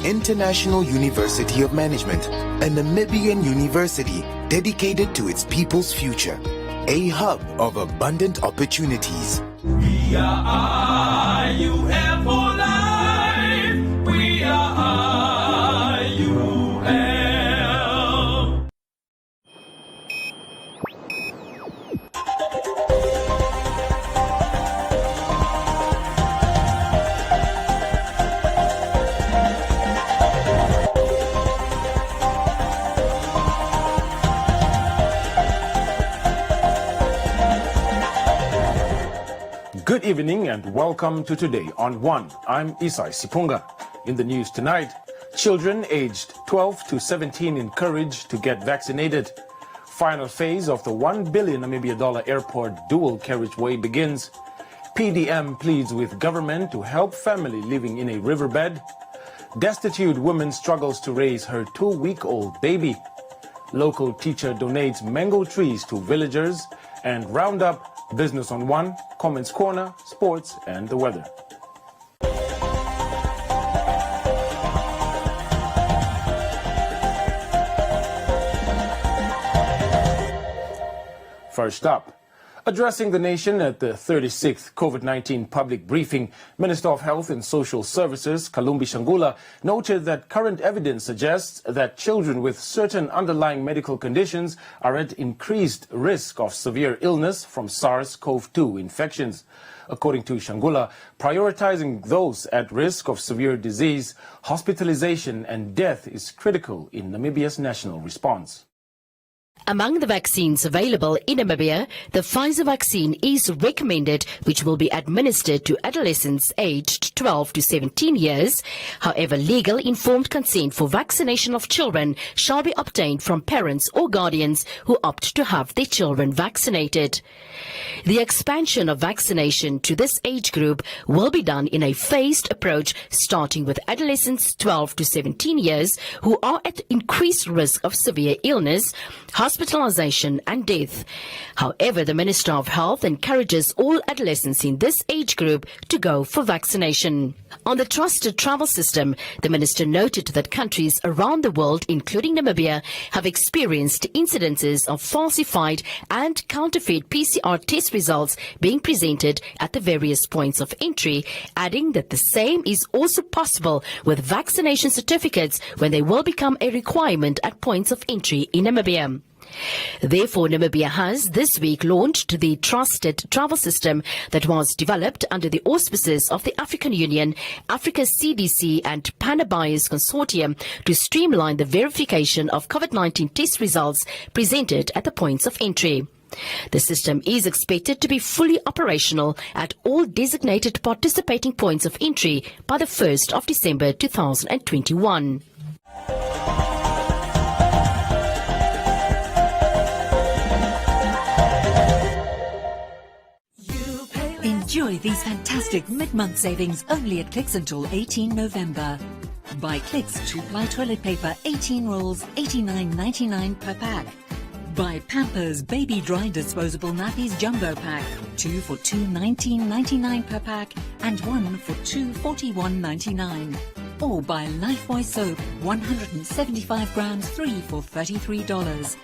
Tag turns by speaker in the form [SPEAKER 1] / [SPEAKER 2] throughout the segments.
[SPEAKER 1] international university of management, a Namibian university dedicated to its people's future, a hub of abundant opportunities.
[SPEAKER 2] We are IUL for life. We are IUL.
[SPEAKER 3] Good evening and welcome to Today on 1. I'm Isai Sipunga. In the news tonight, children aged 12 to 17 encouraged to get vaccinated. Final phase of the $1 billion Namibia airport dual carriageway begins. PDM pleads with government to help family living in a riverbed. Destitute woman struggles to raise her 2-week-old baby. Local teacher donates mango trees to villagers. And Roundup, Business on 1, Comments Corner, Sports and the weather. First up, addressing the nation at the 36th COVID-19 public briefing, Minister of Health and Social Services, Kalumbi Shangula, noted that current evidence suggests that children with certain underlying medical conditions are at increased risk of severe illness from SARS-CoV-2 infections. According to Shangula, prioritizing those at risk of severe disease, hospitalization and death is critical in Namibia's national response.
[SPEAKER 4] Among the vaccines available in Namibia, the Pfizer vaccine is recommended, which will be administered to adolescents aged 12 to 17 years. However, legal informed consent for vaccination of children shall be obtained from parents or guardians who opt to have their children vaccinated. The expansion of vaccination to this age group will be done in a phased approach, starting with adolescents 12 to 17 years who are at increased risk of severe illness, hospitalization and death. However, the Minister of Health encourages all adolescents in this age group to go for vaccination. On the trusted travel system, the Minister noted that countries around the world, including Namibia, have experienced incidences of falsified and counterfeit PCR test results being presented at the various points of entry, adding that the same is also possible with vaccination certificates when they will become a requirement at points of entry in Namibia. Therefore, Namibia has this week launched the trusted travel system that was developed under the auspices of the African Union, Africa CDC and Panabias Consortium to streamline the verification of COVID-19 test results presented at the points of entry. The system is expected to be fully operational at all designated participating points of entry by the 1st of December 2021.
[SPEAKER 5] Enjoy these fantastic mid-month savings only at Clicks until 18 November. Buy Clicks 2-ply toilet paper 18 rolls, $89.99 per pack. Buy Pampers Baby Dry Disposable Nappies Jumbo Pack, 2 for $2.19.99 per pack and 1 for $2.41.99. Or buy Lifebuoy Soap, 175 grams, 3 for $33.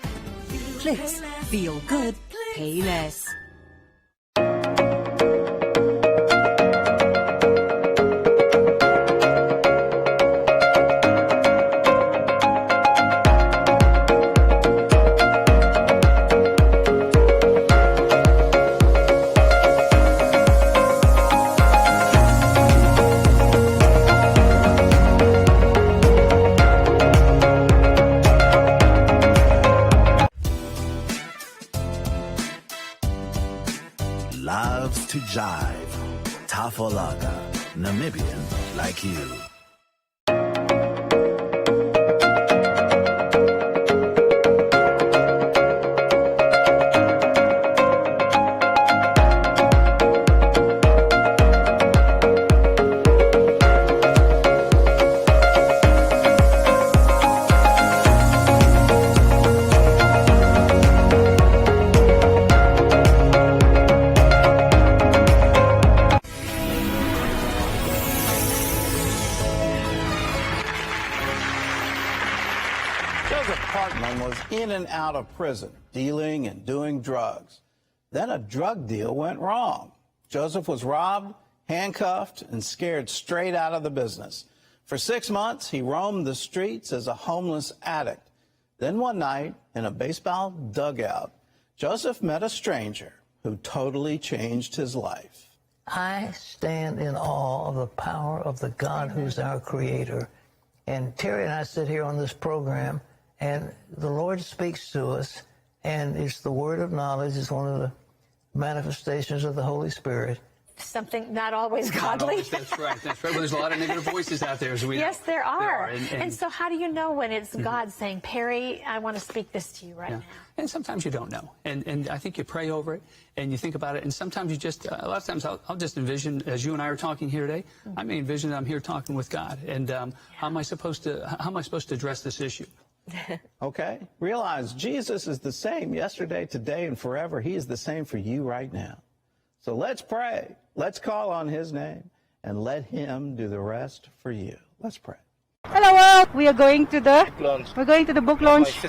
[SPEAKER 5] Clicks, feel good, pay less.
[SPEAKER 6] Loves to jive. Tafolaga, Namibian like you.
[SPEAKER 7] was in and out of prison, dealing and doing drugs. Then a drug deal went wrong. Joseph was robbed, handcuffed, and scared straight out of the business. For 6 months, he roamed the streets as a homeless addict. Then one night, in a baseball dugout, Joseph met a stranger who totally changed his life.
[SPEAKER 8] I stand in awe of the power of the God who's our creator. And Terry and I sit here on this program, and the Lord speaks to us, and it's the word of knowledge. It's one of the manifestations of the Holy Spirit.
[SPEAKER 9] Something not always godly.
[SPEAKER 10] Not always, that's right. That's right. Well, there's a lot of negative voices out there, as we
[SPEAKER 9] Yes, there are.
[SPEAKER 10] And
[SPEAKER 9] so how do you know when it's God saying, Perry, I want to speak this to you right now?
[SPEAKER 10] And sometimes you don't know. And I think you pray over it and you think about it. And sometimes you just, a lot of times I'll just envision, as you and I are talking here today, I may envision that I'm here talking with God. And how am I supposed to address this issue?
[SPEAKER 7] Okay? Realize Jesus is the same yesterday, today, and forever. He is the same for you right now. So let's pray. Let's call on his name and let him do the rest for you. Let's pray.
[SPEAKER 11] Hello world, we are going to the book launch.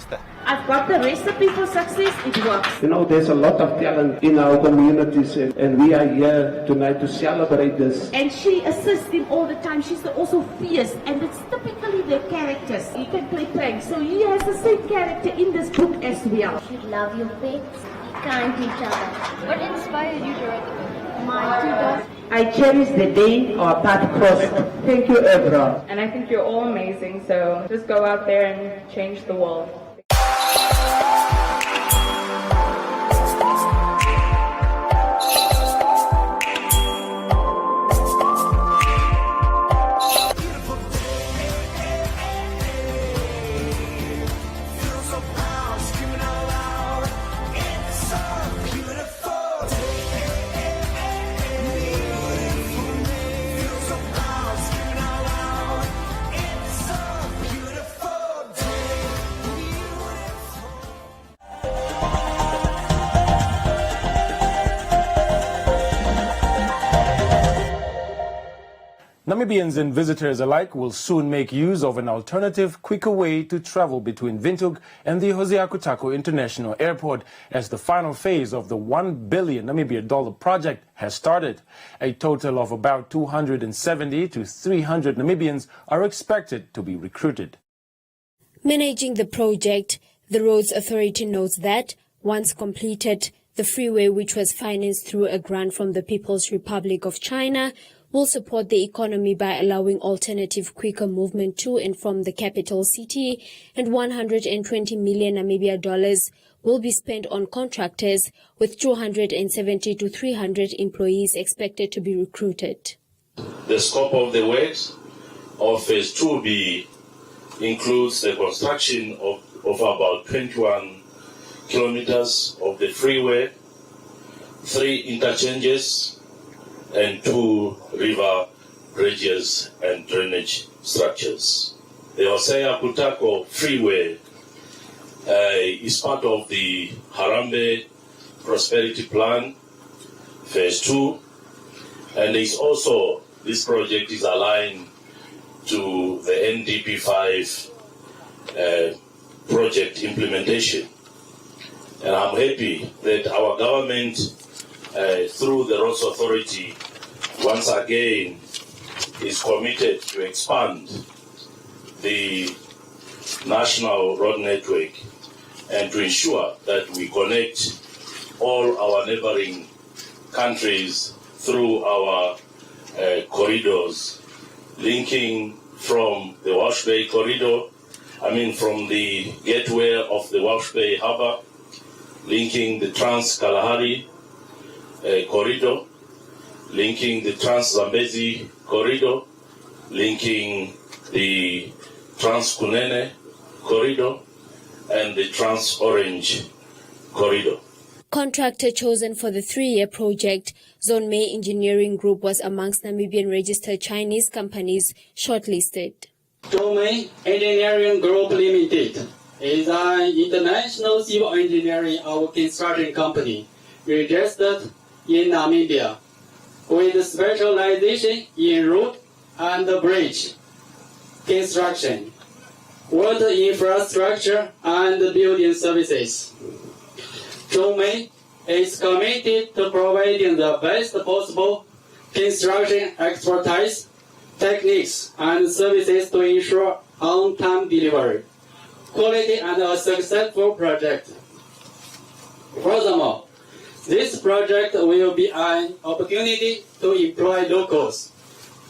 [SPEAKER 12] I've got the recipe for success, it works.
[SPEAKER 13] You know, there's a lot of talent in our communities, and we are here tonight to celebrate this.
[SPEAKER 12] And she assists him all the time. She's also fierce, and it's typically their characters. You can play pranks, so he has the same character in this book as well.
[SPEAKER 14] You love your pets, be kind to each other. What inspired you to write the book? My two daughters.
[SPEAKER 12] I cherish the day our path crossed. Thank you, everyone.
[SPEAKER 15] And I think you're all amazing, so just go out there and change the world.
[SPEAKER 3] Namibians and visitors alike will soon make use of an alternative, quicker way to travel between Windhoek and the Hosea Kutako International Airport as the final phase of the $1 billion Namibia project has started. A total of about 270 to 300 Namibians are expected to be recruited.
[SPEAKER 16] Managing the project, the Roads Authority notes that, once completed, the freeway, which was financed through a grant from the People's Republic of China, will support the economy by allowing alternative, quicker movement to and from the capital city, and 120 million Namibia dollars will be spent on contractors, with 270 to 300 employees expected to be recruited.
[SPEAKER 17] The scope of the works of Phase 2B includes the construction of about 21 kilometers of the freeway, 3 interchanges, and 2 river bridges and drainage structures. The Hosea Kutako Freeway is part of the Harambee Prosperity Plan, Phase 2, and this project is aligned to the NDP 5 project implementation. And I'm happy that our government, through the Roads Authority, once again is committed to expand the national road network and to ensure that we connect all our neighboring countries through our corridors, linking from the Walsh Bay corridor, from the gateway of the Walsh Bay Harbour, linking the Trans-Kalahari corridor, linking the Trans-Zambezi corridor, linking the Trans-Kunene corridor, and the Trans-Orange corridor.
[SPEAKER 16] Contractor chosen for the 3-year project, Zone May Engineering Group, was amongst Namibian registered Chinese companies shortlisted.
[SPEAKER 18] Zone May Engineering Group Limited is an international civil engineering and construction company registered in Namibia, with specialization in road and bridge construction, water infrastructure, and building services. Zhongmei is committed to providing the best possible construction expertise, techniques, and services to ensure on-time delivery, quality, and a successful project. Furthermore, this project will be an opportunity to employ locals,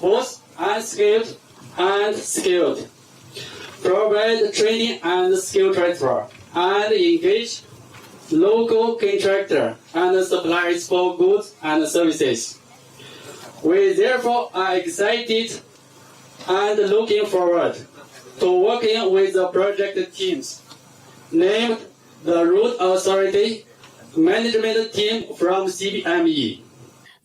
[SPEAKER 18] both unskilled and skilled, provide training and skill transfer, and engage local contractors and suppliers for goods and services. We therefore are excited and looking forward to working with the project teams, named the Road Authority Management Team from CBME.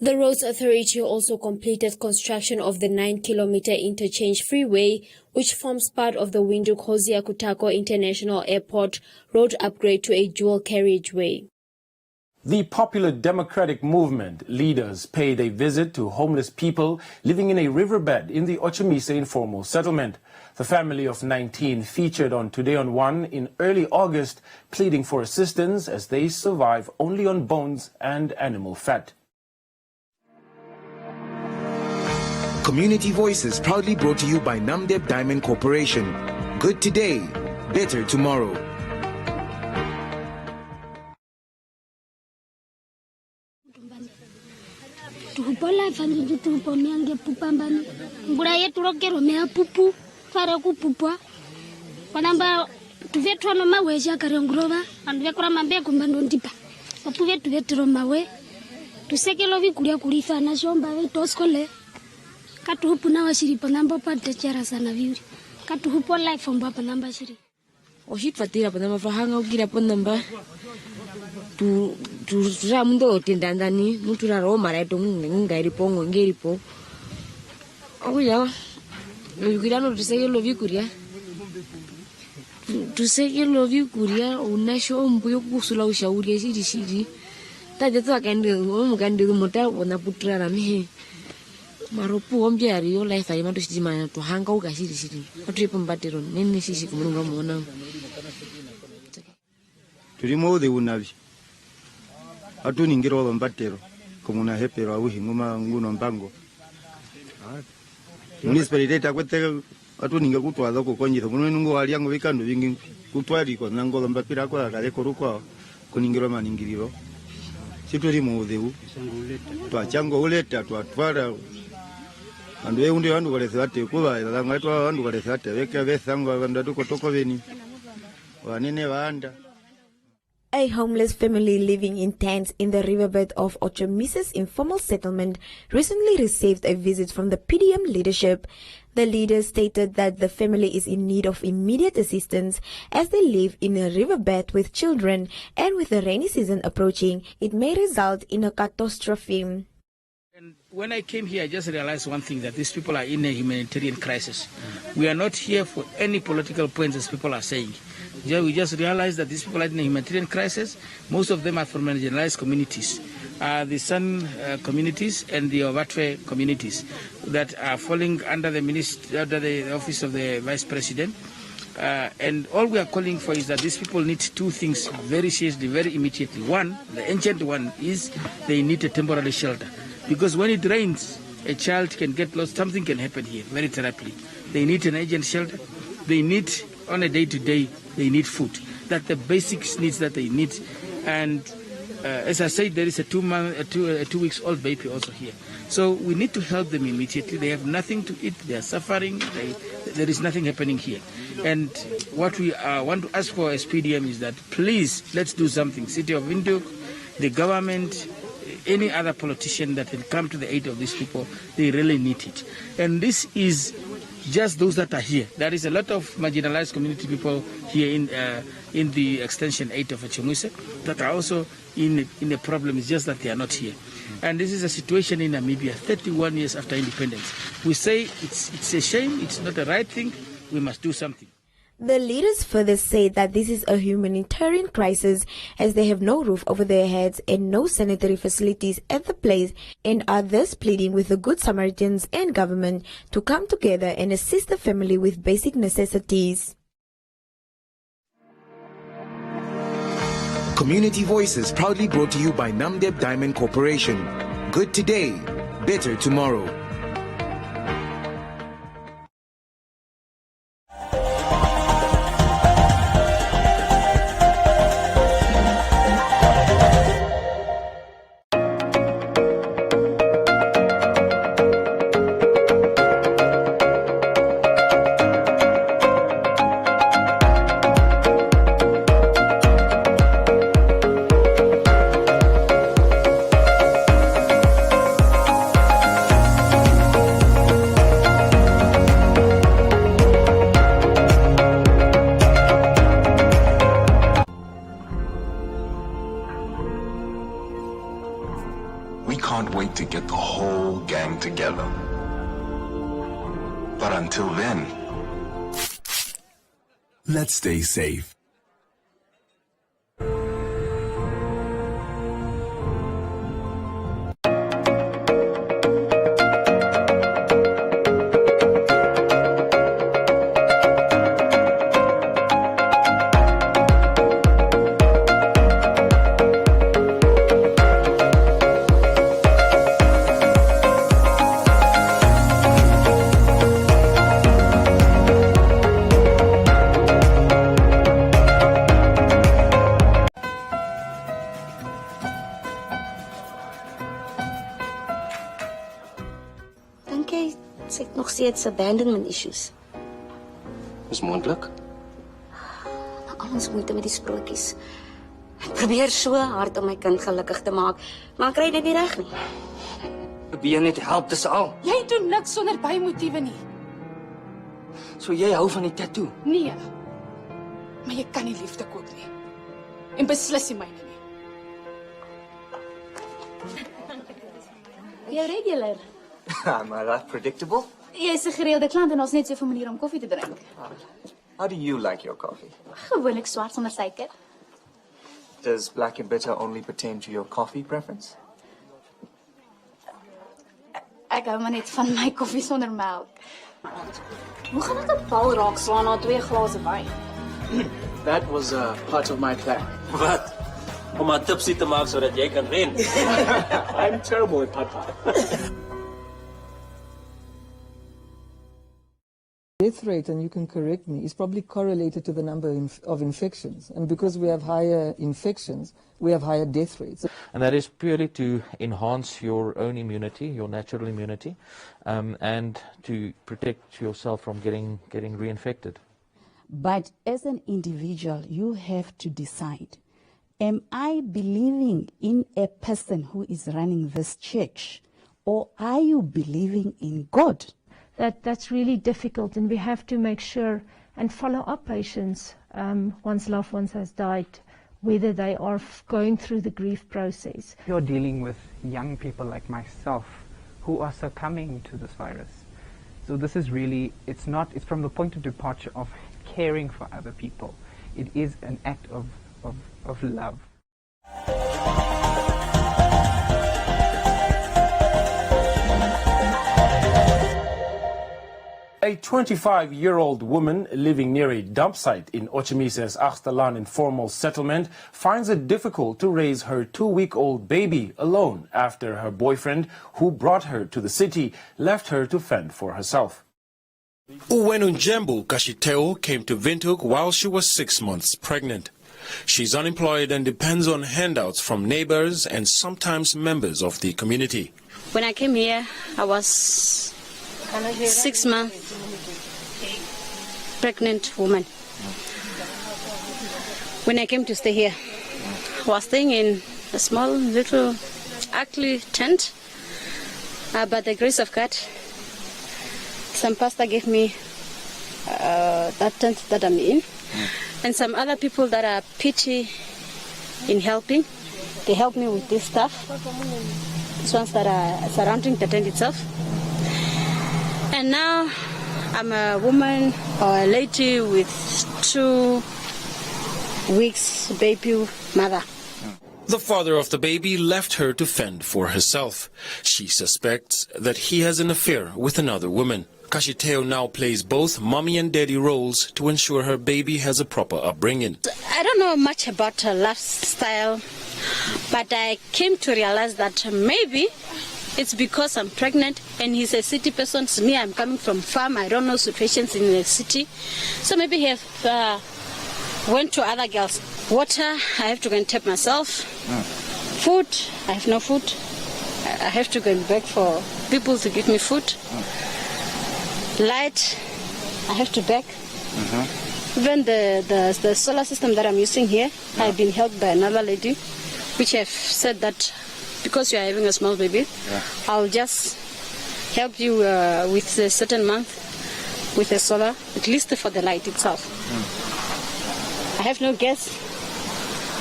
[SPEAKER 16] The Roads Authority also completed construction of the 9-kilometer interchange freeway, which forms part of the Windhoek-Hosea-Kutako International Airport road upgrade to a dual carriageway.
[SPEAKER 3] The Popular Democratic Movement leaders paid a visit to homeless people living in a riverbed in the Ochamise informal settlement. The family of 19 featured on Today on One in early August, pleading for assistance as they survive only on bones and animal fat.
[SPEAKER 1] Community Voices proudly brought to you by Namdeb Diamond Corporation. Good today, better tomorrow.
[SPEAKER 19] Tuhupola fandu tuhupomiange pupambani. Ngura yetu rokero mea pupu, fare ku pupwa. Panamba tuvetwa no mawe jakare ngurova, andu vekora mambe kumbando ndipa. Papu vetu vetro mawe. Tusekelo vikulia kulifa na shomba vetoskole. Katuhupu na washiri panamba pate chara sana viuri. Katuhupo life omba panamba shiri.
[SPEAKER 20] Oshitfatira panamba fahanga ugira panamba. Tu ramundo tindandani mutura roma raito ngari pongo ngeri po. Oya. Lugirano tusekelo vikulia. Tusekelo vikulia unasho mbuyo kusula ushauri shiri. Taje tu akande umugande muta ona putra rami. Maropu ombia rio life ayi matu shijima to hanga uga shiri. Atu yepambatero nene shishi kumunga muona.
[SPEAKER 21] Turimo de unavi. Atu ningiro bambatero komuna hepero awu nguma nguno mbango. Municipality takwete atu ninga kutwala ko konyi muno ngo aliango bikando bingi kutwali ko nango mbapira ko akale korukwa kuningiro maningiriro. Siturimo udeu. Twachango uleta twatwara andu eundi vandu valesate kuva langaitwa vandu valesate veke vesango vandatu kotoko veni vanene vaanda.
[SPEAKER 22] A homeless family living in tents in the riverbed of Ochamise's informal settlement recently received a visit from the PDM leadership. The leaders stated that the family is in need of immediate assistance as they live in a riverbed with children, and with the rainy season approaching, it may result in a catastrophe.
[SPEAKER 23] When I came here, I just realized one thing, that these people are in a humanitarian crisis. We are not here for any political points, as people are saying. We just realized that these people are in a humanitarian crisis. Most of them are from marginalized communities, the San communities and the Ovatwe communities that are falling under the office of the Vice President. And all we are calling for is that these people need two things very seriously, very immediately. One, the ancient one, is they need a temporary shelter. Because when it rains, a child can get lost, something can happen here very terribly. They need an urgent shelter. They need, on a day-to-day, they need food. That's the basic needs that they need. And as I said, there is a 2 weeks old baby also here. So we need to help them immediately. They have nothing to eat. They are suffering. There is nothing happening here. And what we want to ask for as PDM is that, please, let's do something. City of Windhoek, the government, any other politician that will come to the aid of these people, they really need it. And this is just those that are here. There is a lot of marginalized community people here in the extension 8 of Ochamise that are also in a problem. It's just that they are not here. And this is a situation in Namibia 31 years after independence. We say it's a shame, it's not the right thing, we must do something.
[SPEAKER 22] The leaders further say that this is a humanitarian crisis as they have no roof over their heads and no sanitary facilities at the place, and are thus pleading with the Good Samaritans and government to come together and assist the family with basic necessities.
[SPEAKER 1] Community Voices proudly brought to you by Namdeb Diamond Corporation. Good today, better tomorrow.
[SPEAKER 2] We can't wait to get the whole gang together. But until then, let's stay safe.
[SPEAKER 4] Dink jy sy het nog steeds abandonment issues?
[SPEAKER 5] Is moontlik.
[SPEAKER 4] Nou al ons moeite met die sprokies. Ek probeer so hard om my kind gelukkig te maak, maar ek kry dit nie reg nie.
[SPEAKER 5] Probeer net help, dis al.
[SPEAKER 24] Jy doen niks sonder bymotiewe nie.
[SPEAKER 5] So jy hou van die tattoo?
[SPEAKER 24] Nee. Maar jy kan nie liefde koop nie. En beslis nie myne nie.
[SPEAKER 4] Jy regular.
[SPEAKER 5] Am I that predictable?
[SPEAKER 24] Jy is 'n gereelde klant en ons net soveel maniere om koffie te drink.
[SPEAKER 5] How do you like your coffee?
[SPEAKER 24] Gewoonlik swart sonder suiker.
[SPEAKER 5] Does black and bitter only pertain to your coffee preference?
[SPEAKER 24] Ek hou maar net van my koffie sonder melk.
[SPEAKER 25] Hoe gaan dit op bal raak slaan na 2 glase wyn?
[SPEAKER 23] That was part of my plan.
[SPEAKER 5] Wat? Om haar tipsy te maak sodat jy kan wen.
[SPEAKER 23] I'm terrible at pata.
[SPEAKER 26] Death rate, and you can correct me, is probably correlated to the number of infections. And because we have higher infections, we have higher death rates.
[SPEAKER 27] And that is purely to enhance your own immunity, your natural immunity, and to protect yourself from getting reinfected.
[SPEAKER 28] But as an individual, you have to decide, am I believing in a person who is running this church, or are you believing in God?
[SPEAKER 29] That's really difficult, and we have to make sure and follow up patients once loved ones has died, whether they are going through the grief process.
[SPEAKER 30] You're dealing with young people like myself who are succumbing to this virus. So this is really, it's from the point of departure of caring for other people. It is an act of love.
[SPEAKER 3] A 25-year-old woman living near a dump site in Ochemise's Achterlaan informal settlement finds it difficult to raise her 2-week-old baby alone after her boyfriend, who brought her to the city, left her to fend for herself. Uwenunjembu Kashiteo came to Windhoek while she was 6 months pregnant. She's unemployed and depends on handouts from neighbors and sometimes members of the community.
[SPEAKER 4] When I came here, I was 6 months pregnant woman. When I came to stay here, I was staying in a small little ugly tent, by the grace of God, some pastor gave me that tent that I'm in, and some other people that are pity in helping. They help me with this stuff, these ones that are surrounding the tent itself. And now I'm a woman or a lady with 2 weeks baby mother.
[SPEAKER 3] The father of the baby left her to fend for herself. She suspects that he has an affair with another woman.
[SPEAKER 6] Kashiteo now plays both mommy and daddy roles to ensure her baby has a proper upbringing.
[SPEAKER 4] I don't know much about her lifestyle, but I came to realize that maybe it's because I'm pregnant and he's a city person. To me, I'm coming from farm. I don't know situations in the city. So maybe he went to other girls. Water, I have to go and tap myself. Food, I have no food. I have to go and beg for people to give me food. Light, I have to beg. Even the solar system that I'm using here, I've been helped by another lady, which have said that because you are having a small baby, I'll just help you with a certain month with the solar, at least for the light itself. I have no gas,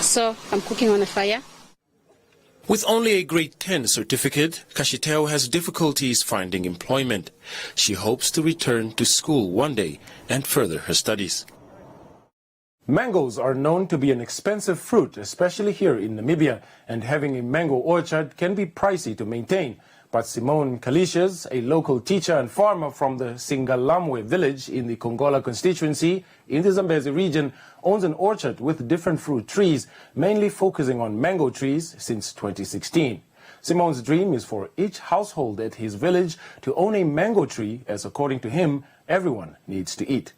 [SPEAKER 4] so I'm cooking on a fire.
[SPEAKER 6] With only a grade 10 certificate, Kashiteo has difficulties finding employment. She hopes to return to school one day and further her studies.
[SPEAKER 3] Mangoes are known to be an expensive fruit, especially here in Namibia, and having a mango orchard can be pricey to maintain. But Simone Kalishas, a local teacher and farmer from the Singalamwe village in the Kongola constituency in the Zambezi region, owns an orchard with different fruit trees, mainly focusing on mango trees since 2016. Simone's dream is for each household at his village to own a mango tree, as according to him, everyone needs to eat.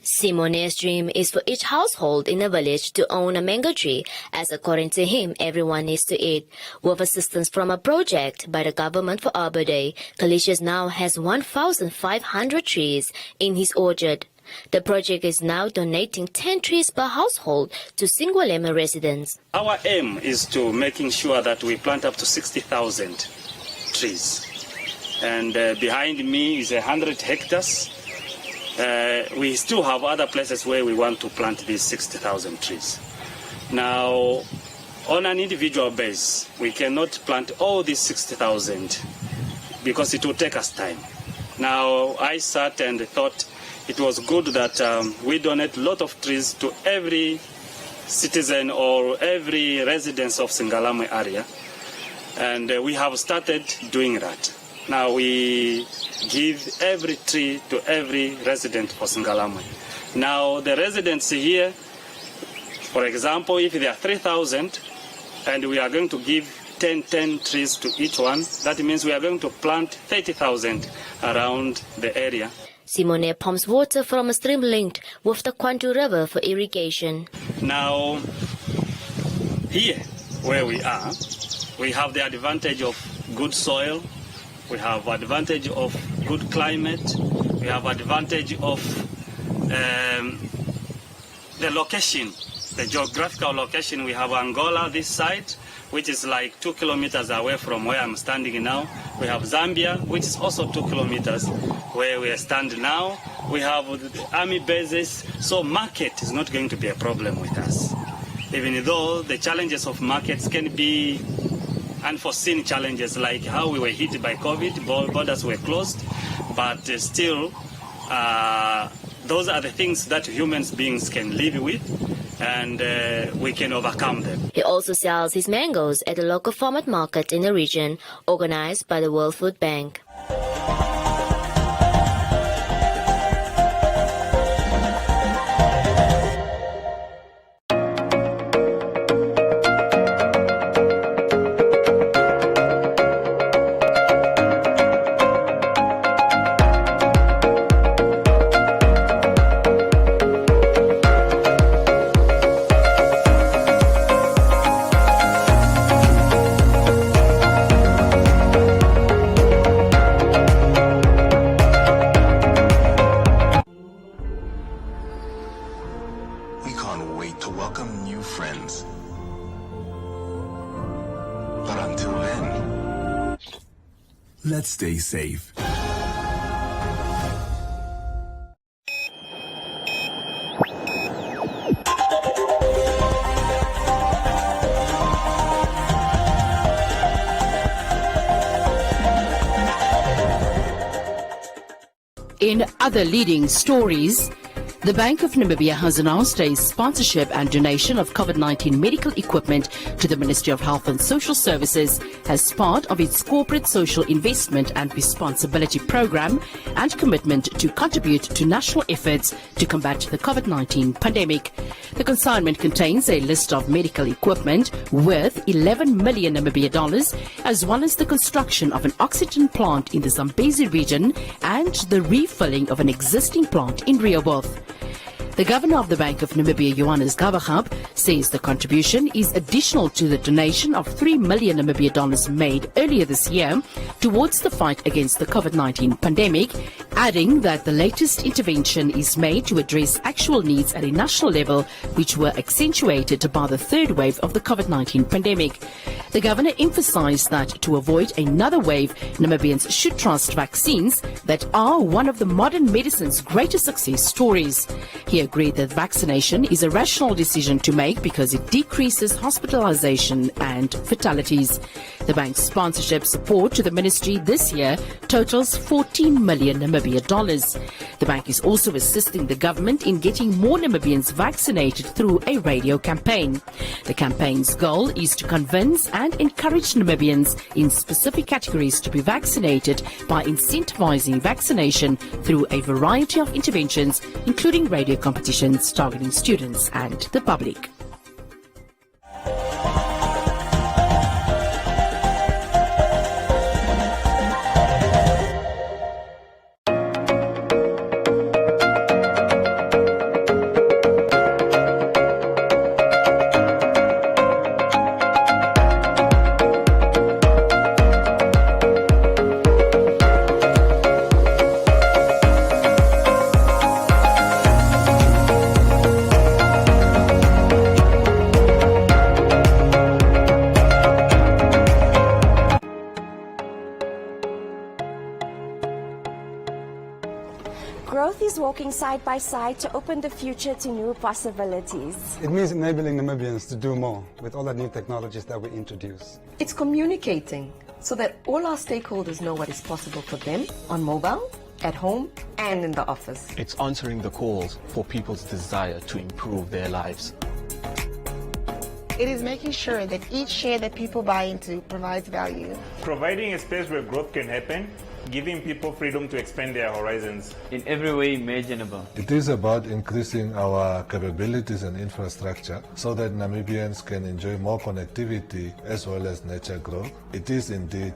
[SPEAKER 7] Simone's dream is for each household in the village to own a mango tree, as according to him, everyone needs to eat. With assistance from a project by the government for Arbor Day, Kalishas now has 1,500 trees in his orchard. The project is now donating 10 trees per household to Singwalema residents.
[SPEAKER 8] Our aim is to making sure that we plant up to 60,000 trees. And behind me is 100 hectares. We still have other places where we want to plant these 60,000 trees. Now, on an individual base, we cannot plant all these 60,000 because it will take us time. Now, I sat and thought it was good that we donate a lot of trees to every citizen or every resident of Singalamwe area. And we have started doing that. Now we give every tree to every resident for Singalamwe. Now the residents here, for example, if there are 3,000 and we are going to give 10 trees to each one, that means we are going to plant 30,000 around the area.
[SPEAKER 7] Simone pumps water from a stream linked with the Kwantu River for irrigation.
[SPEAKER 8] Now, here where we are, we have the advantage of good soil. We have advantage of good climate. We have advantage of the location, the geographical location. We have Angola this side, which is like 2 kilometers away from where I'm standing now. We have Zambia, which is also 2 kilometers where we stand now. We have army bases, so market is not going to be a problem with us. Even though the challenges of markets can be unforeseen challenges, like how we were hit by COVID, borders were closed, but still those are the things that human beings can live with, and we can overcome them.
[SPEAKER 7] He also sells his mangoes at a local farmer market in the region, organized by the World Food Bank.
[SPEAKER 9] Let's stay safe.
[SPEAKER 10] In other leading stories, The Bank of Namibia has announced a sponsorship and donation of COVID-19 medical equipment to the Ministry of Health and Social Services as part of its corporate social investment and responsibility program and commitment to contribute to national efforts to combat the COVID-19 pandemic. The consignment contains a list of medical equipment worth 11 million Namibia dollars, as well as the construction of an oxygen plant in the Zambezi region and the refilling of an existing plant in Rehoboth. The Governor of the Bank of Namibia, Johannes Gavagab, says the contribution is additional to the donation of 3 million Namibia dollars made earlier this year towards the fight against the COVID-19 pandemic, adding that the latest intervention is made to address actual needs at a national level, which were accentuated by the third wave of the COVID-19 pandemic. The Governor emphasized that to avoid another wave, Namibians should trust vaccines that are one of the modern medicine's greatest success stories. He agreed that vaccination is a rational decision to make because it decreases hospitalization and fatalities. The bank's sponsorship support to the ministry this year totals 14 million Namibia dollars. The bank is also assisting the government in getting more Namibians vaccinated through a radio campaign. The campaign's goal is to convince and encourage Namibians in specific categories to be vaccinated by incentivizing vaccination through a variety of interventions, including radio competitions targeting students and the public.
[SPEAKER 11] Growth is walking side by side to open the future to new possibilities.
[SPEAKER 12] It means enabling Namibians to do more with all the new technologies that we introduce.
[SPEAKER 13] It's communicating so that all our stakeholders know what is possible for them on mobile, at home, and in the office.
[SPEAKER 14] It's answering the calls for people's desire to improve their lives.
[SPEAKER 15] It is making sure that each share that people buy into provides value.
[SPEAKER 16] Providing a space where growth can happen, giving people freedom to expand their horizons
[SPEAKER 17] in every way imaginable.
[SPEAKER 18] It is about increasing our capabilities and infrastructure so that Namibians can enjoy more connectivity as well as nature growth. It is indeed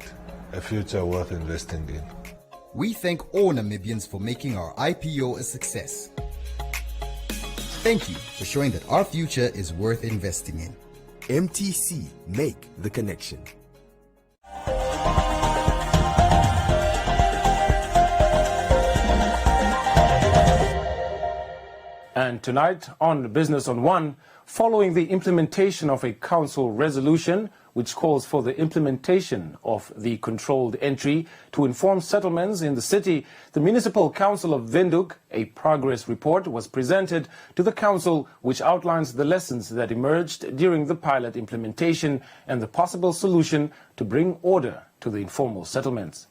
[SPEAKER 18] a future worth investing in.
[SPEAKER 19] We thank all Namibians for making our IPO a success. Thank you for showing that our future is worth investing in.
[SPEAKER 9] MTC, make the connection.
[SPEAKER 3] And tonight on Business on One, following the implementation of a council resolution which calls for the implementation of the controlled entry to inform settlements in the city, the Municipal Council of Windhoek, a progress report, was presented to the council which outlines the lessons that emerged during the pilot implementation and the possible solution to bring order to the informal settlements.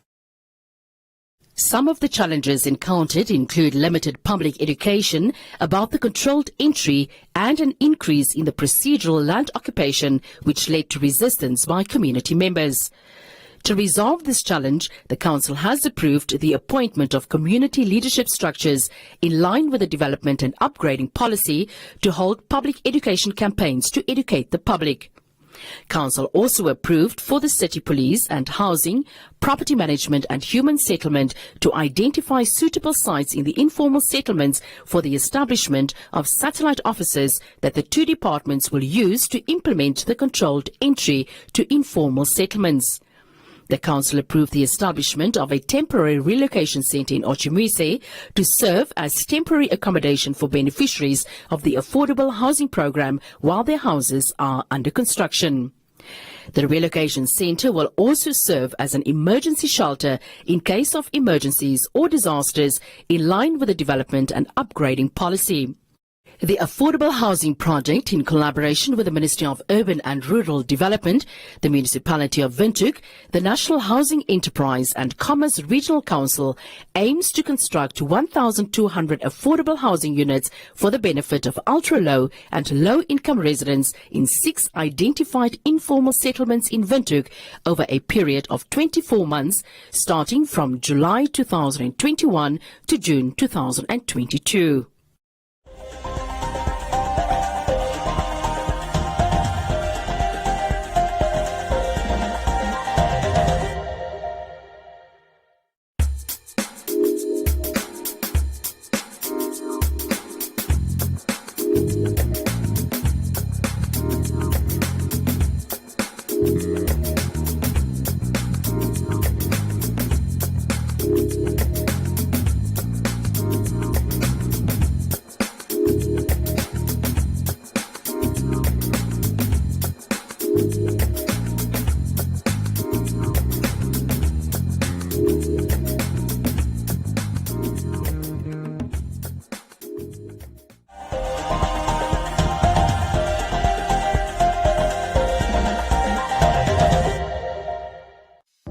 [SPEAKER 10] Some of the challenges encountered include limited public education about the controlled entry and an increase in the procedural land occupation, which led to resistance by community members. To resolve this challenge, the Council has approved the appointment of community leadership structures in line with the development and upgrading policy to hold public education campaigns to educate the public. Council also approved for the City Police and Housing, Property Management and Human Settlement to identify suitable sites in the informal settlements for the establishment of satellite offices that the two departments will use to implement the controlled entry to informal settlements. The Council approved the establishment of a temporary relocation centre in Ochimwese to serve as temporary accommodation for beneficiaries of the affordable housing program while their houses are under construction. The relocation centre will also serve as an emergency shelter in case of emergencies or disasters in line with the development and upgrading policy. The Affordable Housing Project, in collaboration with the Ministry of Urban and Rural Development, the Municipality of Windhoek, the National Housing Enterprise and Commerce Regional Council, aims to construct 1,200 affordable housing units for the benefit of ultra-low and low-income residents in 6 identified informal settlements in Windhoek over a period of 24 months, starting from July 2021 to June 2022.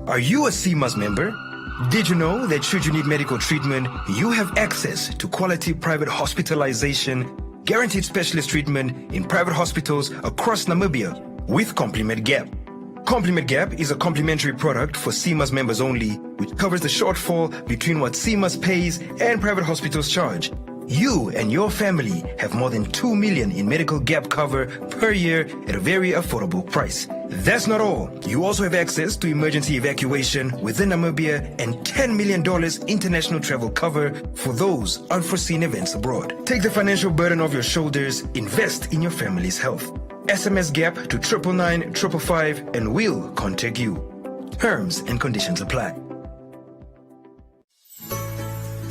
[SPEAKER 1] Are you a CMAS member? Did you know that should you need medical treatment, you have access to quality private hospitalization, guaranteed specialist treatment in private hospitals across Namibia with Complement Gap. Complement Gap is a complimentary product for CMAS members only, which covers the shortfall between what CMAS pays and private hospitals charge. You and your family have more than 2 million in medical gap cover per year at a very affordable price. That's not all. You also have access to emergency evacuation within Namibia and $10 million international travel cover for those unforeseen events abroad. Take the financial burden off your shoulders, invest in your family's health. SMS GAP to 999 555 and we'll contact you. Terms and conditions apply.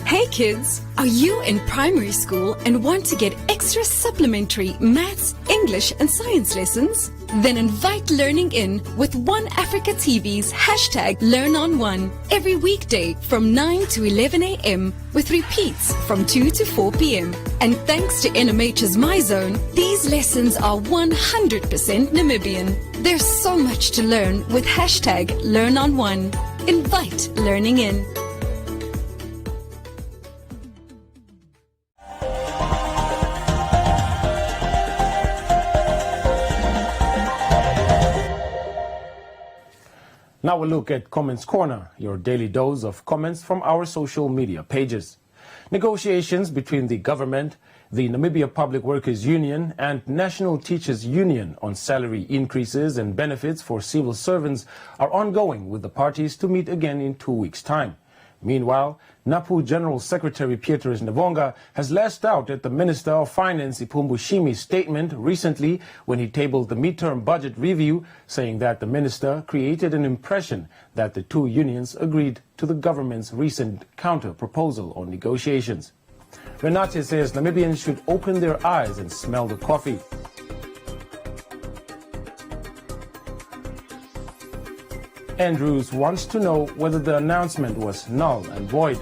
[SPEAKER 2] Hey kids, are you in primary school and want to get extra supplementary maths, English and science lessons? Then invite Learning In with One Africa TV's #LearnOn1 every weekday from 9 to 11 a.m. with repeats from 2 to 4 p.m. And thanks to NMH's MyZone, these lessons are 100% Namibian. There's so much to learn with #LearnOn1. Invite Learning In.
[SPEAKER 3] Now we'll look at Comments Corner, your daily dose of comments from our social media pages. Negotiations between the government, the Namibia Public Workers Union and National Teachers Union on salary increases and benefits for civil servants are ongoing, with the parties to meet again in 2 weeks' time. Meanwhile, NAPU General Secretary Pietrus Navonga has lashed out at the Minister of Finance Ipumbushimi's statement recently when he tabled the midterm budget review, saying that the minister created an impression that the two unions agreed to the government's recent counter-proposal on negotiations. Renate says Namibians should open their eyes and smell the coffee. Andrews wants to know whether the announcement was null and void.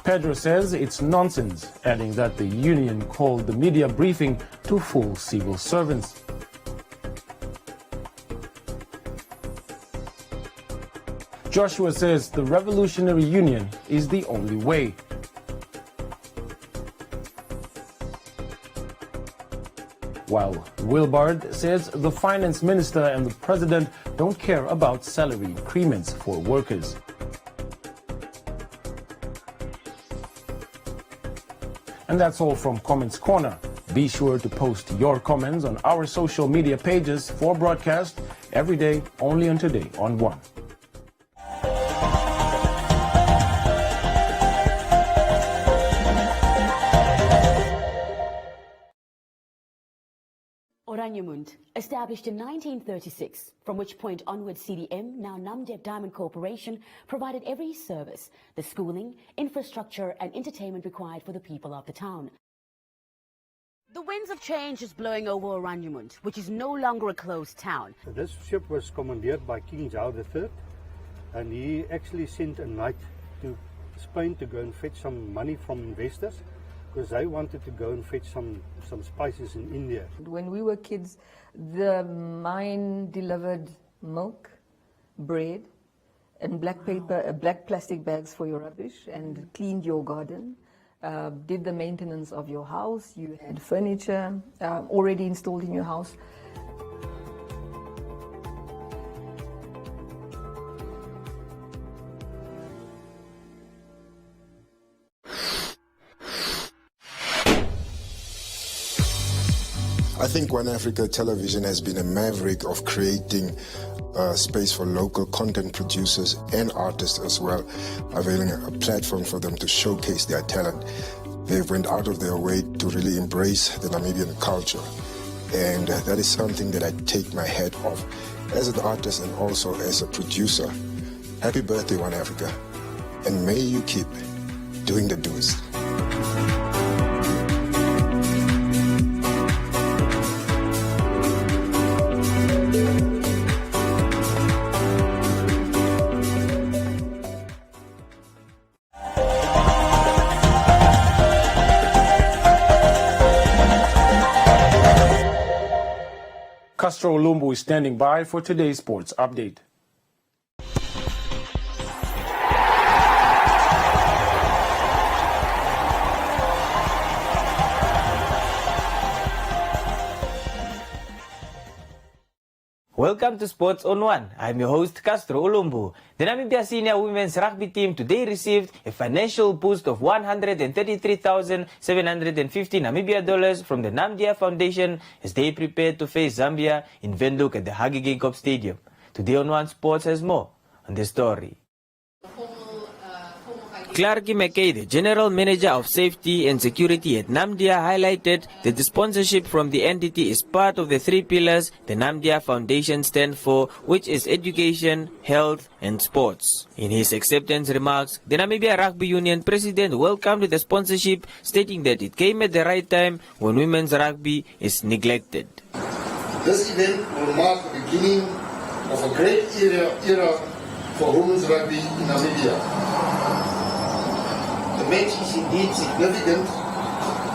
[SPEAKER 3] Pedro says it's nonsense, adding that the union called the media briefing to fool civil servants. Joshua says the revolutionary union is the only way. While Wilbard says the finance minister and the president don't care about salary increments for workers. And that's all from Comments Corner. Be sure to post your comments on our social media pages for broadcast every day, only on Today on One.
[SPEAKER 5] Oranje-Munt, established in 1936, from which point onward CDM, now Namdeb Diamond Corporation, provided every service, the schooling, infrastructure and entertainment required for the people of the town. The winds of change is blowing over Oranje-Munt, which is no longer a closed town.
[SPEAKER 20] This ship was commandeered by King Zhao III, and he actually sent a knight to Spain to go and fetch some money from investors because they wanted to go and fetch some spices in India.
[SPEAKER 21] When we were kids, the mine delivered milk, bread, and black paper, black plastic bags for your rubbish, and cleaned your garden, did the maintenance of your house. You had furniture already installed in your house.
[SPEAKER 22] I think One Africa Television has been a maverick of creating space for local content producers and artists as well, availing a platform for them to showcase their talent. They went out of their way to really embrace the Namibian culture, and that is something that I take my hat off as an artist and also as a producer. Happy birthday, One Africa, and may you keep doing the do's.
[SPEAKER 3] Castro Lumbu is standing by for today's sports update.
[SPEAKER 17] Welcome to Sports on One. I'm your host, Castro Olumbu. The Namibia Senior Women's Rugby team today received a financial boost of 133,750 Namibia dollars from the Namibia Foundation as they prepare to face Zambia in Windhoek at the Hage Geingob Stadium. Today on One Sports has more on this story. Clarky McKay, the General Manager of Safety and Security at Namibia, highlighted that the sponsorship from the entity is part of the three pillars the Namibia Foundation stands for, which is education, health and sports. In his acceptance remarks, the Namibia Rugby Union President welcomed the sponsorship, stating that it came at the right time when women's rugby is neglected.
[SPEAKER 23] This event will mark the beginning of a great era for women's rugby in Namibia. The match is indeed significant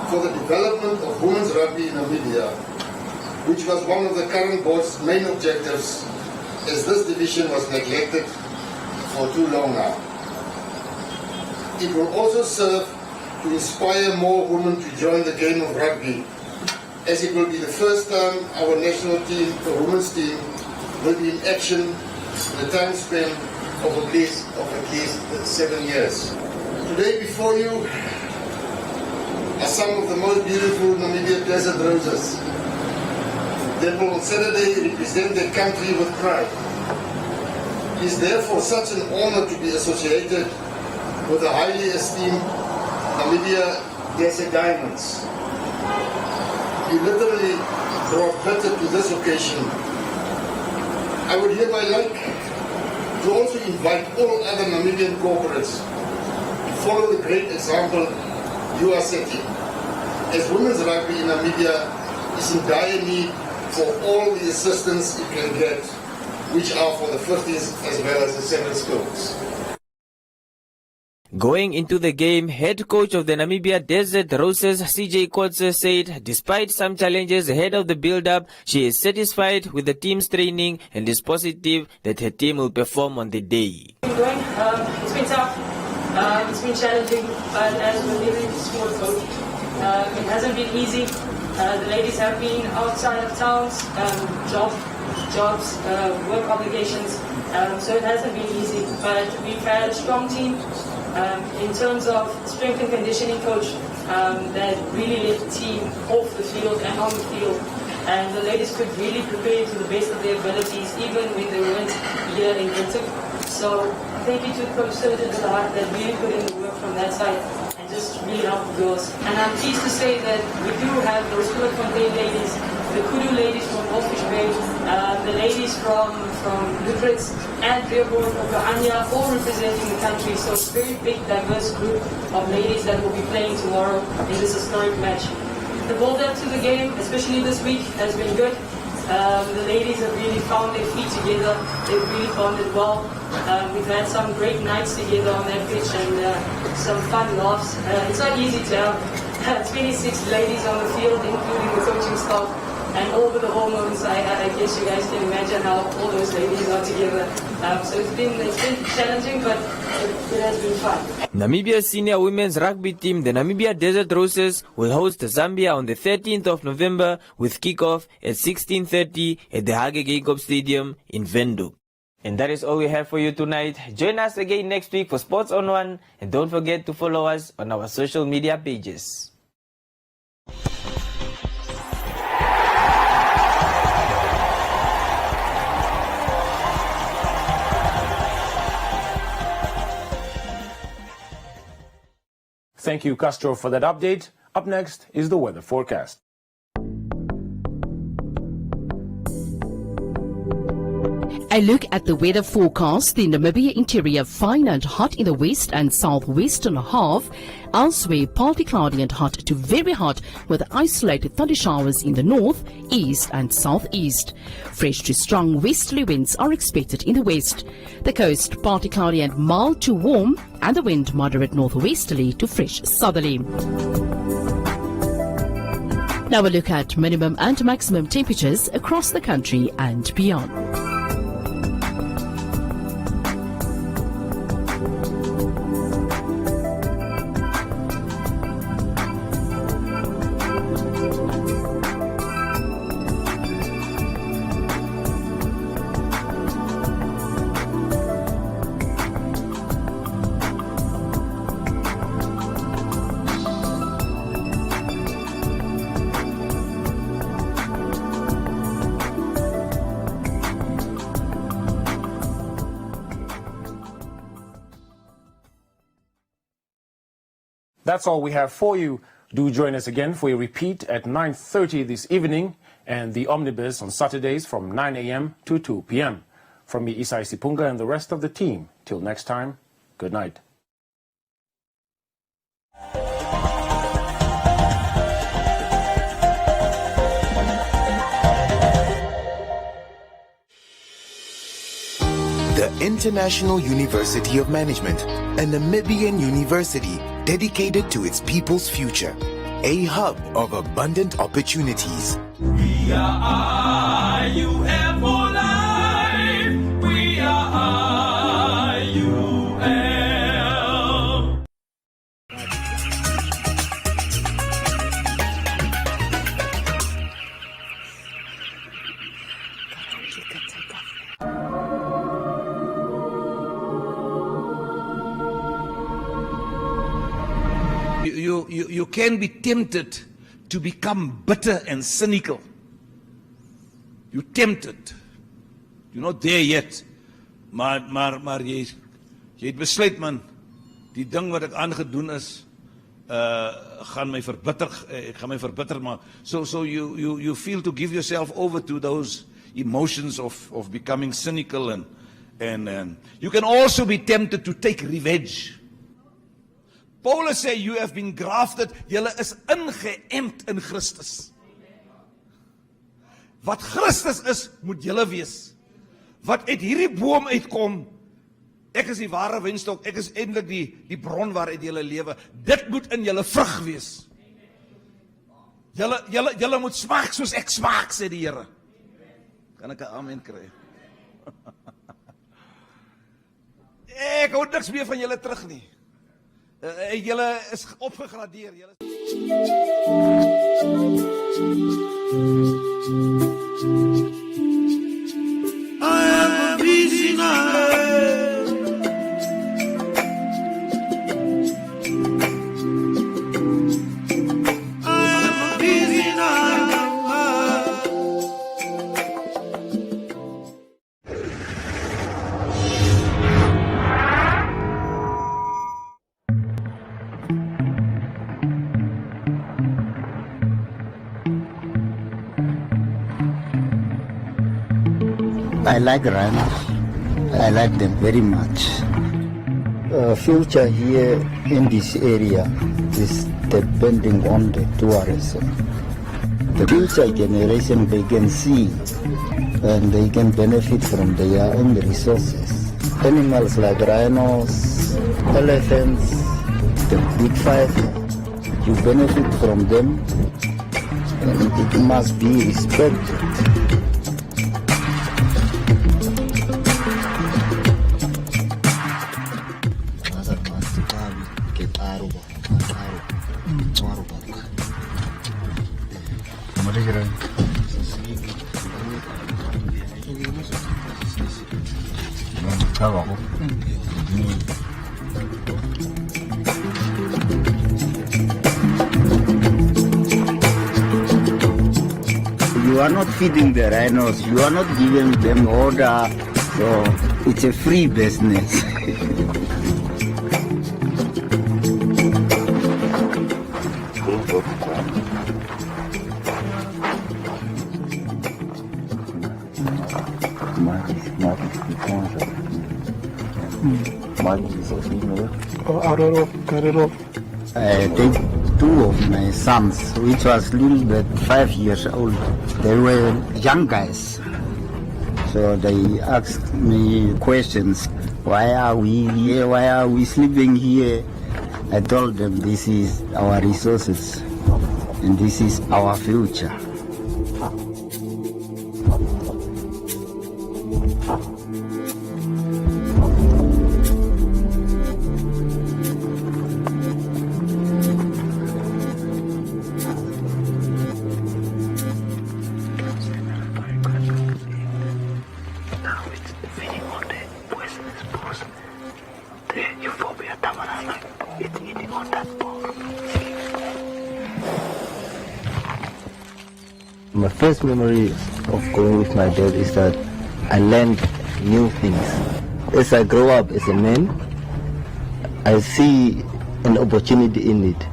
[SPEAKER 23] for the development of women's rugby in Namibia, which was one of the current board's main objectives, as this division was neglected for too long now. It will also serve to inspire more women to join the game of rugby, as it will be the first time our national team, the women's team, will be in action in a time span of at least 7 years. Today before you are some of the most beautiful Namibia desert roses that will on Saturday represent their country with pride. It is therefore such an honor to be associated with the highly esteemed Namibia Desert Diamonds. You literally brought glitter to this occasion. I would hereby like to also invite all other Namibian corporates follow the great example you are setting, as women's rugby in Namibia is in dire need for all the assistance it can get, which are for the 50s as well as the 7 schools.
[SPEAKER 17] Going into the game, head coach of the Namibia Desert Roses, CJ Kotze, said despite some challenges ahead of the build-up, she is satisfied with the team's training and is positive that her team will perform on the day.
[SPEAKER 24] It's been tough. It's been challenging, but as with every sport coach, it hasn't been easy. The ladies have been outside of towns, jobs, work obligations, so it hasn't been easy. But we've had a strong team in terms of strength and conditioning coach that really led the team off the field and on the field. And the ladies could really prepare to the best of their abilities, even when they weren't here in Windhoek. So thank you to Coach Surgeon to the heart that really put in the work from that side and just really helped the girls. And I'm pleased to say that we do have those Grootfontein ladies, the Kudu ladies from Wolfish Bay, the ladies from Lutrix and Dearborn of Anya, all representing the country. So it's a very big, diverse group of ladies that will be playing tomorrow in this historic match. The build-up to the game, especially this week, has been good. The ladies have really found their feet together. They've really bonded well. We've had some great nights together on that pitch and some fun laughs. It's not easy to have 26 ladies on the field, including the coaching staff. And over the hormones, I guess you guys can imagine how all those ladies are together. So it's been challenging, but it has been fun.
[SPEAKER 17] Namibia's senior women's rugby team, the Namibia Desert Roses, will host Zambia on the 13th of November with kickoff at 16:30 at the Hage Geingob Stadium in Windhoek. And that is all we have for you tonight. Join us again next week for Sports on One, and don't forget to follow us on our social media pages.
[SPEAKER 3] Thank you, Castro, for that update. Up next is the weather forecast.
[SPEAKER 10] A look at the weather forecast. The Namibia interior fine and hot in the west and southwestern half. Elsewhere, partly cloudy and hot to very hot with isolated thunder showers in the north, east and southeast. Fresh to strong westerly winds are expected in the west. The coast, partly cloudy and mild to warm, and the wind moderate northwesterly to fresh southerly. Now a look at minimum and maximum temperatures across the country and beyond.
[SPEAKER 3] That's all we have for you. Do join us again for a repeat at 9:30 this evening and the Omnibus on Saturdays from 9 a.m. to 2 p.m. From me, Isai Sipunga, and the rest of the team. Till next time, good night.
[SPEAKER 4] The International University of Management, a Namibian university dedicated to its people's future, a hub of abundant opportunities.
[SPEAKER 6] We are IUM for life. We are IUM.
[SPEAKER 7] You can be tempted to become bitter and cynical. You're tempted. You're not there yet. Maar jy het besluit, man, die ding wat ek aangedoen is, gaan my verbitter, ek gaan my verbitter maak. So you feel to give yourself over to those emotions of becoming cynical and you can also be tempted to take revenge. Paulus sê, you have been grafted, julle is ingeënt in Christus. Wat Christus is, moet julle wees. Wat uit hierdie boom uitkom, ek is die ware wynstok, ek is eintlik die bron waaruit julle lewe. Dit moet in julle vrug wees. Julle moet smaak soos ek smaak, sê die Here. Kan ek 'n amen kry? Ek hou niks meer van julle terug nie. Julle is opgegradeer.
[SPEAKER 6] I am a busy man. I am a busy man.
[SPEAKER 8] I like runners. I like them very much. Future here in this area is depending on the tourism. the future generation, they can see and they can benefit from their own resources. Animals like rhinos, elephants, the big five, you benefit from them, and it must be respected. You are not feeding the rhinos, you are not giving them order, so it's a free business. I take two of my sons, which was little bit 5 years old. They were young guys. So they asked me questions. Why are we here? Why are we sleeping here? I told them this is our resources and this is our future.
[SPEAKER 11] My first memory of going with my dad is that I learned new things. As I grow up as a man, I see an opportunity in it.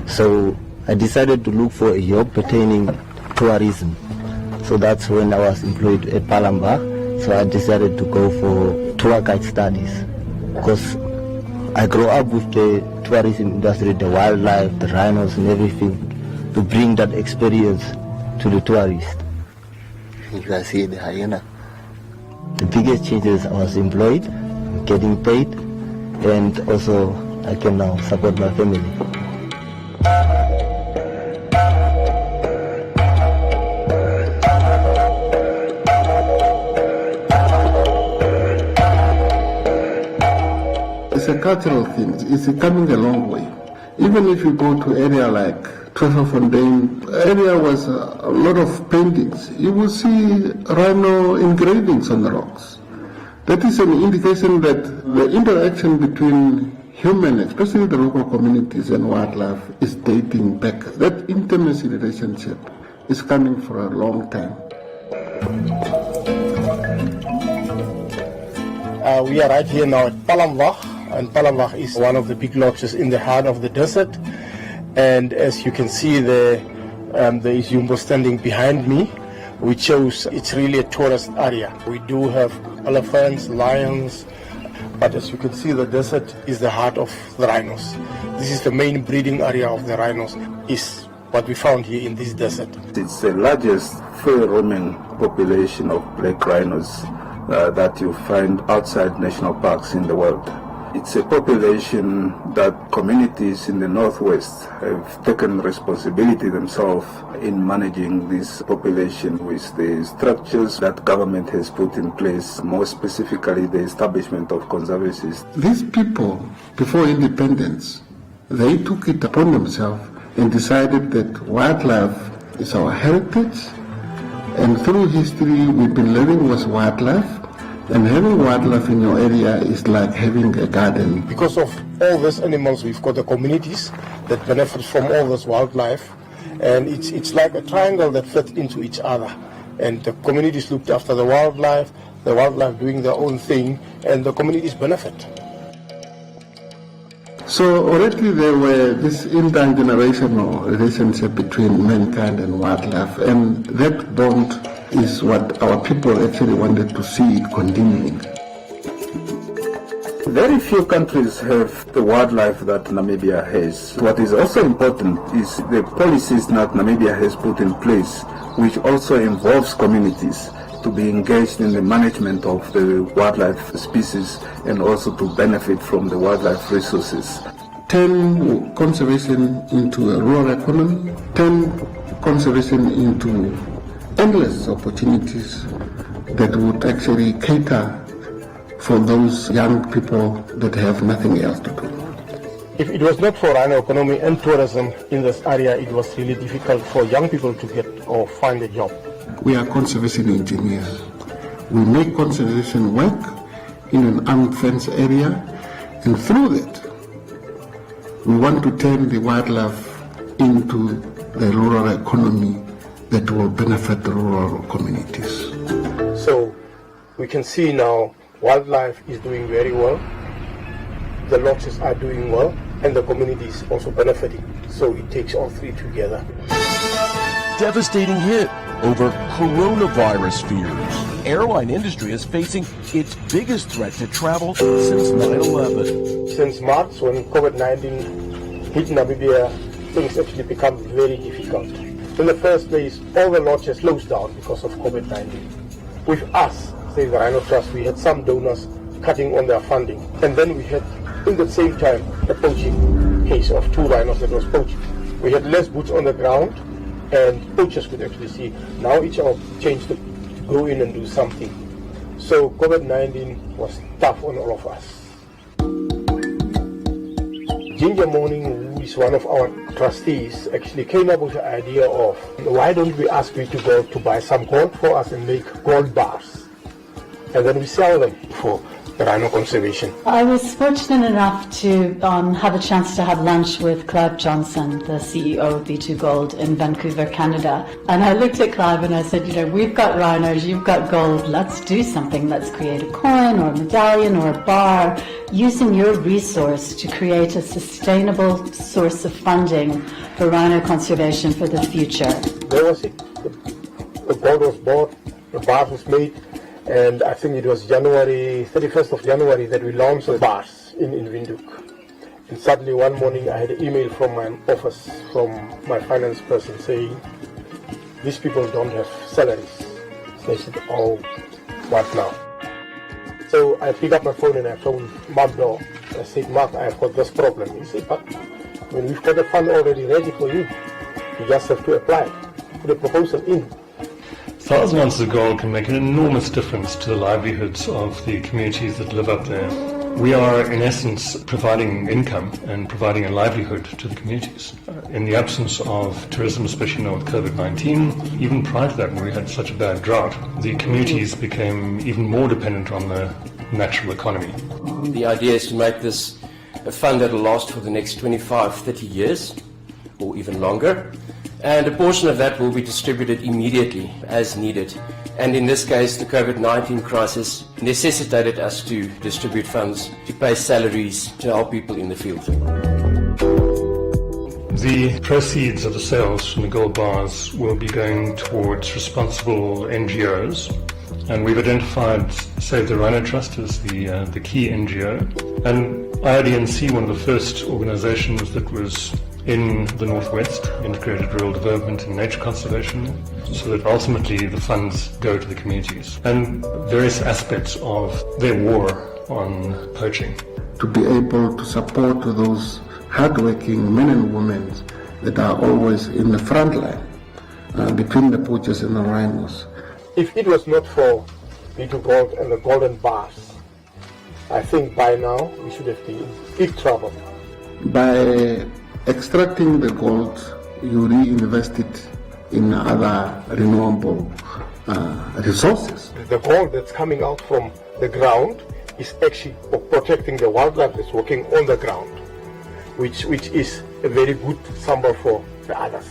[SPEAKER 11] So I decided to look for a job pertaining tourism. So that's when I was employed at Palamba. So I decided to go for tour guide studies, because I grew up with the tourism industry, the wildlife, the rhinos and everything, to bring that experience to the tourists. You can see the hyena. The biggest change is I was employed, getting paid, and also I can now support my family.
[SPEAKER 23] It's a cultural thing. It's coming a long way. Even if you go to area like Treverfontein, area was a lot of paintings. You will see rhino engravings on the rocks. That is an indication that the interaction between human, especially the local communities and wildlife, is dating back. That intimacy relationship is coming for a long time.
[SPEAKER 12] We are right here now at Palamba, and Palamba is one of the big lodges in the heart of the desert. And as you can see, there is Jumbo standing behind me, which shows it's really a tourist area. We do have elephants, lions, but as you can see, the desert is the heart of the rhinos. This is the main breeding area of the rhinos, is what we found here in this desert.
[SPEAKER 13] It's the largest free-roaming population of black rhinos that you find outside national parks in the world. It's a population that communities in the northwest have taken responsibility themselves in managing this population with the structures that government has put in place, more specifically the establishment of conservancies.
[SPEAKER 23] These people, before independence, they took it upon themselves and decided that wildlife is our heritage, and through history we've been living with wildlife. And having wildlife in your area is like having a garden.
[SPEAKER 12] Because of all these animals, we've got the communities that benefit from all this wildlife, and it's like a triangle that fits into each other. And the communities looked after the wildlife doing their own thing, and the communities benefit.
[SPEAKER 23] So already there were this intergenerational relationship between mankind and wildlife, and that bond is what our people actually wanted to see it continuing.
[SPEAKER 13] Very few countries have the wildlife that Namibia has. What is also important is the policies that Namibia has put in place, which also involves communities to be engaged in the management of the wildlife species and also to benefit from the wildlife resources.
[SPEAKER 14] Turn conservation into a rural economy, turn conservation into endless opportunities that would actually cater for those young people that have nothing else to do.
[SPEAKER 12] If it was not for rhino economy and tourism in this area, it was really difficult for young people to get or find a job.
[SPEAKER 14] We are conservation engineers. We make conservation work in an unfenced area, and through that, we want to turn the wildlife into the rural economy that will benefit the rural communities.
[SPEAKER 12] So we can see now wildlife is doing very well, the lodges are doing well, and the community is also benefiting. So it takes all three together.
[SPEAKER 15] Devastating hit over coronavirus fears. Airline industry is facing its biggest threat to travel since 9/11.
[SPEAKER 12] Since March, when COVID-19 hit Namibia, things actually become very difficult. In the first place, all the lodges closed down because of COVID-19. With us, say the Rhino Trust, we had some donors cutting on their funding. And then we had, in the same time, a poaching case of 2 rhinos that was poached. We had less boots on the ground, and poachers could actually see. Now it's our chance to go in and do something. So COVID-19 was tough on all of us. Ginger Morning, who is one of our trustees, actually came up with the idea of, why don't we ask you to go to buy some gold for us and make gold bars, and then we sell them for the rhino conservation.
[SPEAKER 16] I was fortunate enough to have a chance to have lunch with Clive Johnson, the CEO of B2 Gold in Vancouver, Canada. And I looked at Clive and I said, we've got rhinos, you've got gold, let's do something. Let's create a coin or a medallion or a bar using your resource to create a sustainable source of funding for rhino conservation for the future.
[SPEAKER 12] There was it. The gold was bought, the bar was made, and I think it was 31st of January that we launched the bars in Windhoek. And suddenly one morning I had an email from my office, from my finance person, saying, these people don't have salaries. So I said, oh, what now? So I picked up my phone and I phoned Mark Doe. I said, Mark, I've got this problem. He said, but when we've got the fund already ready for you, you just have to apply, put a proposal in.
[SPEAKER 18] 1,000 ounces of gold can make an enormous difference to the livelihoods of the communities that live up there. We are, in essence, providing income and providing a livelihood to the communities. In the absence of tourism, especially now with COVID-19, even prior to that, when we had such a bad drought, the communities became even more dependent on the natural economy.
[SPEAKER 25] The idea is to make this a fund that will last for the next 25, 30 years, or even longer. And a portion of that will be distributed immediately as needed. And in this case, the COVID-19 crisis necessitated us to distribute funds to pay salaries to help people in the field.
[SPEAKER 18] The proceeds of the sales from the gold bars will be going towards responsible NGOs. And we've identified Save the Rhino Trust as the key NGO. And IRDNC, one of the first organizations that was in the Northwest, integrated rural development and nature conservation, so that ultimately the funds go to the communities and various aspects of their war on poaching.
[SPEAKER 14] To be able to support those hardworking men and women that are always in the front line between the poachers and the rhinos.
[SPEAKER 12] If it was not for B2 Gold and the golden bars, I think by now we should have been in big trouble.
[SPEAKER 14] By extracting the gold, you reinvest it in other renewable resources.
[SPEAKER 12] The gold that's coming out from the ground is actually protecting the wildlife that's working on the ground, which is a very good symbol for the others.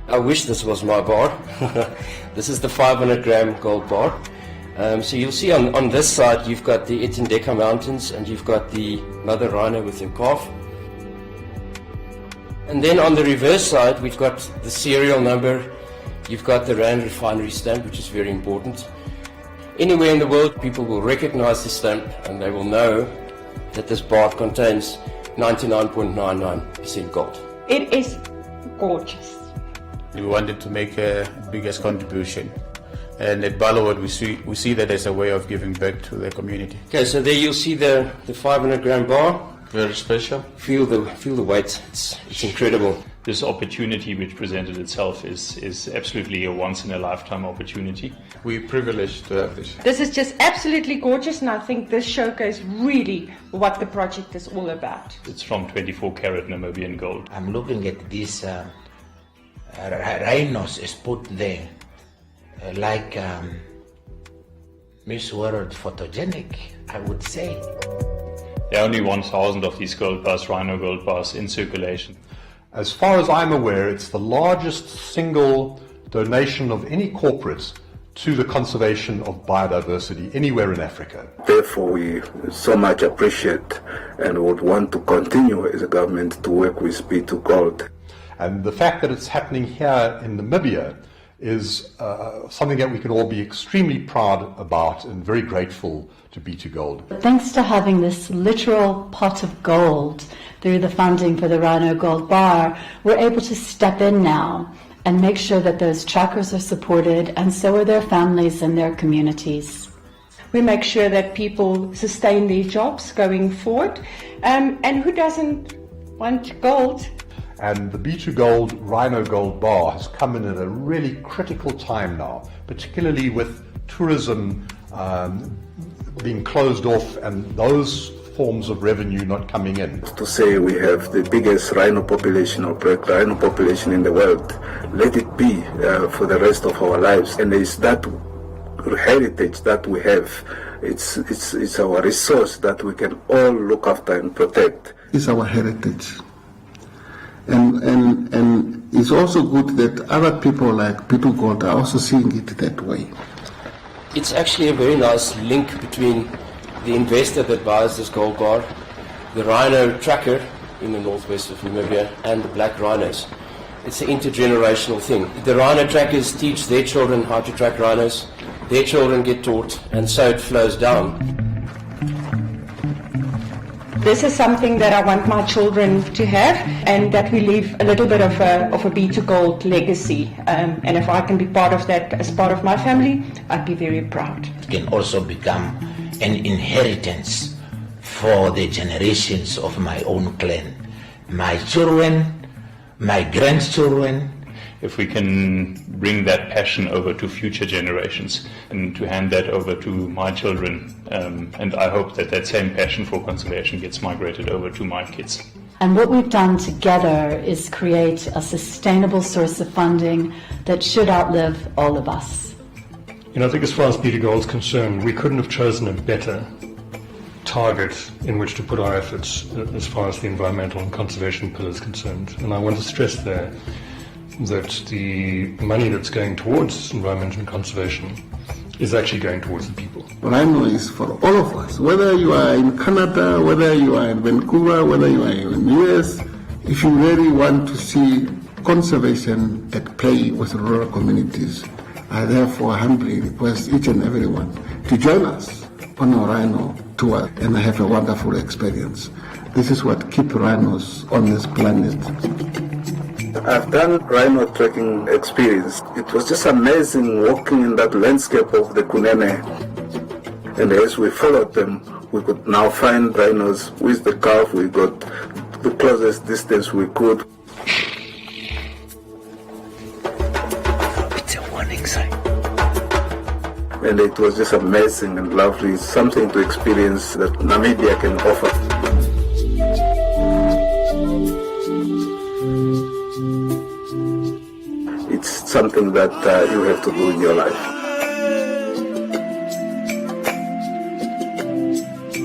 [SPEAKER 25] I wish this was my bar. This is the 500 gram gold bar. So you'll see on this side you've got the Itindeka Mountains and you've got the mother rhino with her calf. And then on the reverse side, we've got the serial number, you've got the Rand Refinery stamp, which is very important. Anywhere in the world, people will recognize the stamp and they will know that this bar contains 99.99% gold.
[SPEAKER 1] It is gorgeous.
[SPEAKER 2] We wanted to make a biggest contribution. And at Ballowwood, we see that as a way of giving back to the community.
[SPEAKER 25] Okay, so there you'll see the 500 gram bar.
[SPEAKER 2] Very special.
[SPEAKER 25] Feel the weight. It's incredible.
[SPEAKER 18] This opportunity which presented itself is absolutely a once-in-a-lifetime opportunity.
[SPEAKER 2] We're privileged to have this.
[SPEAKER 1] This is just absolutely gorgeous, and I think this showcases really what the project is all about.
[SPEAKER 18] It's from 24 karat Namibian gold.
[SPEAKER 5] I'm looking at these rhinos is put there like Miss World photogenic, I would say.
[SPEAKER 18] There are only 1,000 of these gold bars, rhino gold bars, in circulation.
[SPEAKER 9] As far as I'm aware, it's the largest single donation of any corporate to the conservation of biodiversity anywhere in Africa.
[SPEAKER 13] Therefore, we so much appreciate and would want to continue as a government to work with B2 Gold.
[SPEAKER 9] And the fact that it's happening here in Namibia is something that we can all be extremely proud about and very grateful to B2 Gold.
[SPEAKER 16] Thanks to having this literal pot of gold through the funding for the Rhino Gold Bar, we're able to step in now and make sure that those trackers are supported, and so are their families and their communities.
[SPEAKER 1] We make sure that people sustain their jobs going forward, and who doesn't want gold?
[SPEAKER 9] And the B2 Gold Rhino Gold Bar has come in at a really critical time now, particularly with tourism being closed off and those forms of revenue not coming in.
[SPEAKER 13] To say we have the biggest rhino population or black rhino population in the world, let it be for the rest of our lives. And it's that heritage that we have, it's our resource that we can all look after and protect.
[SPEAKER 14] It's our heritage. And it's also good that other people like B2 Gold are also seeing it that way.
[SPEAKER 25] It's actually a very nice link between the investor that buys this gold bar, the rhino tracker in the northwest of Namibia, and the black rhinos. It's an intergenerational thing. The rhino trackers teach their children how to track rhinos, their children get taught, and so it flows down.
[SPEAKER 1] This is something that I want my children to have, and that we leave a little bit of a B2 Gold legacy. And if I can be part of that as part of my family, I'd be very proud.
[SPEAKER 5] It can also become an inheritance for the generations of my own clan. My children, my grandchildren.
[SPEAKER 18] If we can bring that passion over to future generations and to hand that over to my children, and I hope that that same passion for conservation gets migrated over to my kids.
[SPEAKER 16] And what we've done together is create a sustainable source of funding that should outlive all of us.
[SPEAKER 18] I think as far as B2 Gold is concerned, we couldn't have chosen a better target in which to put our efforts as far as the environmental and conservation pillar is concerned. And I want to stress there that the money that's going towards environment and conservation is actually going towards the people.
[SPEAKER 14] Rhino is for all of us, whether you are in Canada, whether you are in Vancouver, whether you are in the US. If you really want to see conservation at play with rural communities, I therefore humbly request each and everyone to join us on our rhino tour and have a wonderful experience. This is what keeps rhinos on this planet.
[SPEAKER 13] I've done rhino trekking experience. It was just amazing walking in that landscape of the Kunene. And as we followed them, we could now find rhinos with the calf. We got the closest distance we could.
[SPEAKER 5] It's a warning sign.
[SPEAKER 13] And it was just amazing and lovely, something to experience that Namibia can offer. It's something that you have to do in your life.